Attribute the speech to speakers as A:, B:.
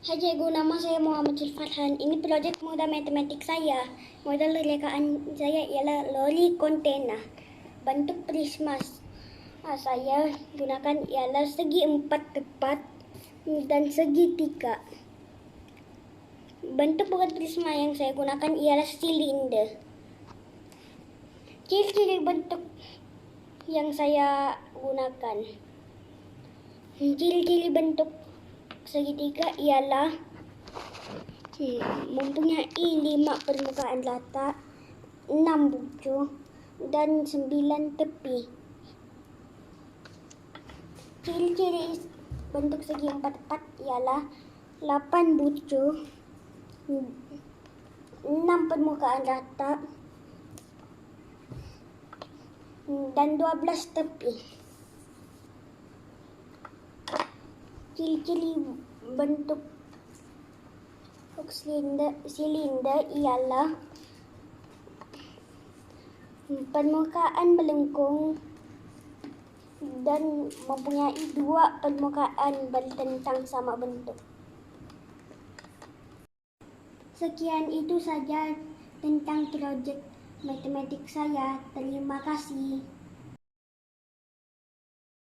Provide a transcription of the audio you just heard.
A: Hai cikgu, nama saya Muhammad Farhan. Ini projek modal matematik saya. Modal rekaan saya ialah lori kontena. Bentuk prisma saya gunakan ialah segi 4 tepat dan segi 3. Bentuk bukan prisma yang saya gunakan ialah silinder. Ciri-ciri bentuk yang saya gunakan. Ciri-ciri bentuk segitiga ialah mempunyai 5 permukaan rata, 6 bucu dan 9 tepi. Ciri-ciri bentuk segi 4 tepat ialah 8 bucu, 6 permukaan rata dan 12 tepi. Ciri-ciri bentuk silinder ialah permukaan melengkung dan mempunyai 2 permukaan bertentang sama bentuk. Sekian itu saja tentang projek matematik saya. Terima kasih.